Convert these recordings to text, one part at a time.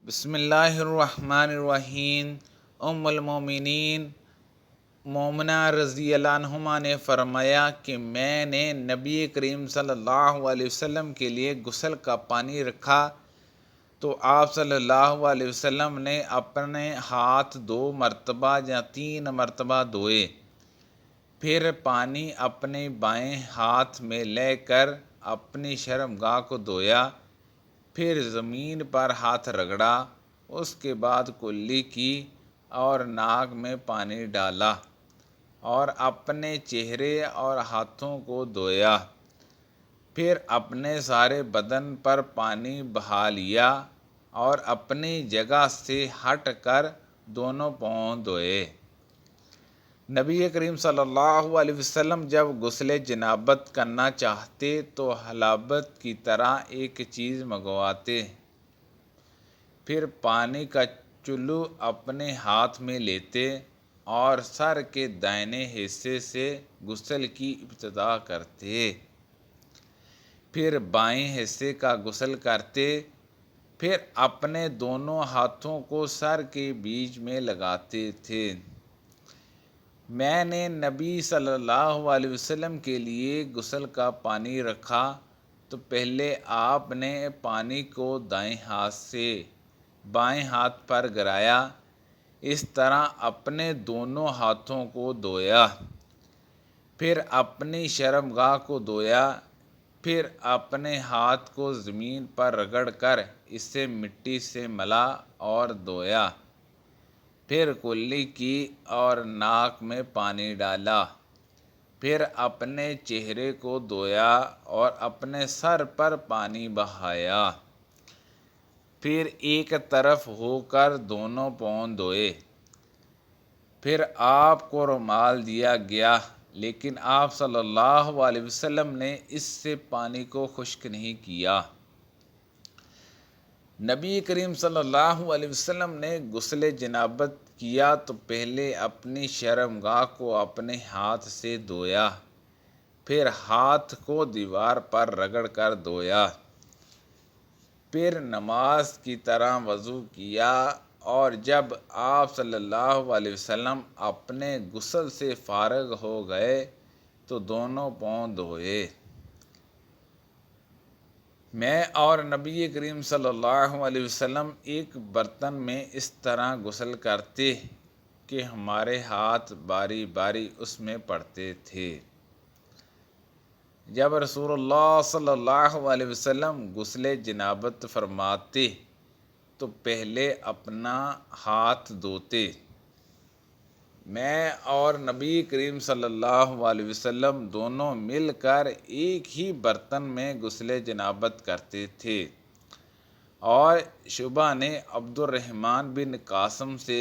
بسم اللہ الرحمن الرحیم۔ ام المومنین مومنہ رضی اللہ عنہما نے فرمایا کہ میں نے نبی کریم صلی اللہ علیہ وسلم کے لیے غسل کا پانی رکھا تو آپ صلی اللہ علیہ وسلم نے اپنے ہاتھ 2 مرتبہ یا 3 مرتبہ دھوئے، پھر پانی اپنے بائیں ہاتھ میں لے کر اپنی شرمگاہ کو دھویا، پھر زمین پر ہاتھ رگڑا، اس کے بعد کلی کی اور ناک میں پانی ڈالا اور اپنے چہرے اور ہاتھوں کو دھویا، پھر اپنے سارے بدن پر پانی بہا لیا اور اپنی جگہ سے ہٹ کر دونوں پاؤں دھوئے۔ نبی کریم صلی اللہ علیہ وسلم جب غسل جنابت کرنا چاہتے تو حلابت کی طرح ایک چیز منگواتے، پھر پانی کا چلو اپنے ہاتھ میں لیتے اور سر کے دائیں حصے سے غسل کی ابتدا کرتے، پھر بائیں حصے کا غسل کرتے، پھر اپنے دونوں ہاتھوں کو سر کے بیچ میں لگاتے تھے۔ میں نے نبی صلی اللہ علیہ وسلم کے لیے غسل کا پانی رکھا تو پہلے آپ نے پانی کو دائیں ہاتھ سے بائیں ہاتھ پر گرایا، اس طرح اپنے دونوں ہاتھوں کو دھویا، پھر اپنی شرمگاہ کو دھویا، پھر اپنے ہاتھ کو زمین پر رگڑ کر اسے مٹی سے ملا اور دھویا، پھر کلی کی اور ناک میں پانی ڈالا، پھر اپنے چہرے کو دھویا اور اپنے سر پر پانی بہایا، پھر ایک طرف ہو کر دونوں پاؤں دھوئے، پھر آپ کو رومال دیا گیا، لیکن آپ صلی اللہ علیہ وسلم نے اس سے پانی کو خشک نہیں کیا۔ نبی کریم صلی اللہ علیہ وسلم نے غسل جنابت کیا تو پہلے اپنی شرمگاہ کو اپنے ہاتھ سے دھویا، پھر ہاتھ کو دیوار پر رگڑ کر دھویا، پھر نماز کی طرح وضو کیا، اور جب آپ صلی اللہ علیہ وسلم اپنے غسل سے فارغ ہو گئے تو دونوں پاؤں دھوئے۔ میں اور نبی کریم صلی اللہ علیہ وسلم ایک برتن میں اس طرح غسل کرتے کہ ہمارے ہاتھ باری باری اس میں پڑتے تھے۔ جب رسول اللہ صلی اللہ علیہ وسلم غسل جنابت فرماتے تو پہلے اپنا ہاتھ دھوتے۔ میں اور نبی کریم صلی اللہ علیہ وسلم دونوں مل کر ایک ہی برتن میں غسل جنابت کرتے تھے، اور شعبہ نے عبد الرحمن بن قاسم سے،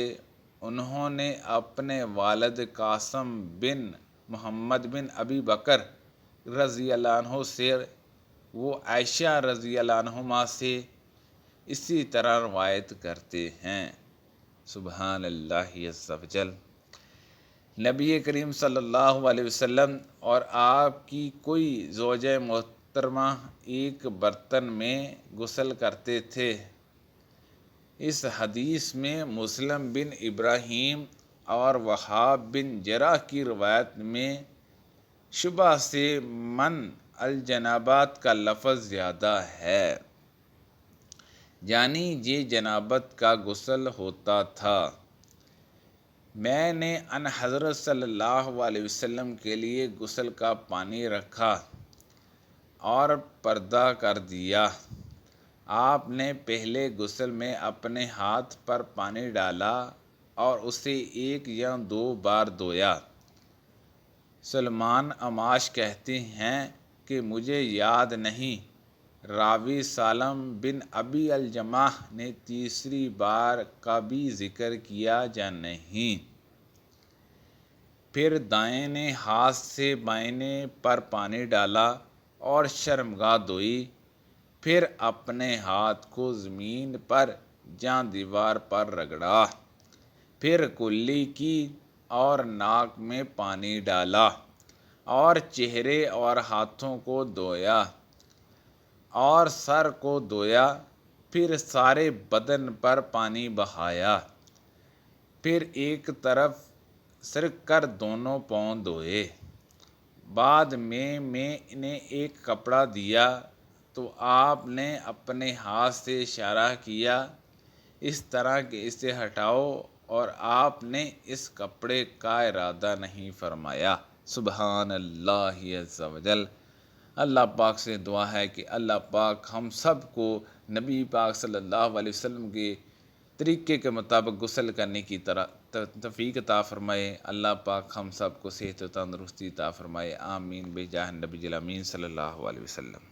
انہوں نے اپنے والد قاسم بن محمد بن ابی بکر رضی اللہ عنہ سے، وہ عائشہ رضی اللہ عنہما سے اسی طرح روایت کرتے ہیں۔ سبحان اللہ عز و جل۔ نبی کریم صلی اللہ علیہ وسلم اور آپ کی کوئی زوجہ محترمہ ایک برتن میں غسل کرتے تھے۔ اس حدیث میں مسلم بن ابراہیم اور وہاب بن جرح کی روایت میں شعبہ سے من الجنابات کا لفظ زیادہ ہے، یعنی یہ جنابت کا غسل ہوتا تھا۔ میں نے ان حضرت صلی اللہ علیہ وسلم کے لیے غسل کا پانی رکھا اور پردہ کر دیا۔ آپ نے پہلے غسل میں اپنے ہاتھ پر پانی ڈالا اور اسے 1 یا 2 بار دھویا۔ سلمان عماش کہتے ہیں کہ مجھے یاد نہیں راوی سالم بن ابی الجماح نے تیسری بار کا بھی ذکر کیا یا نہیں۔ پھر دائیں ہاتھ سے بائیں پر پانی ڈالا اور شرمگاہ دھوئی، پھر اپنے ہاتھ کو زمین پر یا دیوار پر رگڑا، پھر کلی کی اور ناک میں پانی ڈالا اور چہرے اور ہاتھوں کو دھویا اور سر کو دھویا، پھر سارے بدن پر پانی بہایا، پھر ایک طرف سرک کر دونوں پاؤں دھوئے۔ بعد میں انہیں ایک کپڑا دیا تو آپ نے اپنے ہاتھ سے اشارہ کیا اس طرح کہ اسے ہٹاؤ، اور آپ نے اس کپڑے کا ارادہ نہیں فرمایا۔ سبحان اللہ عز و جل۔ اللہ پاک سے دعا ہے کہ اللہ پاک ہم سب کو نبی پاک صلی اللہ علیہ وسلم کے طریقے کے مطابق غسل کرنے کی توفیق عطا فرمائے۔ اللہ پاک ہم سب کو صحت و تندرستی عطا فرمائے، آمین بجاہ نبی الامین صلی اللہ علیہ وسلم۔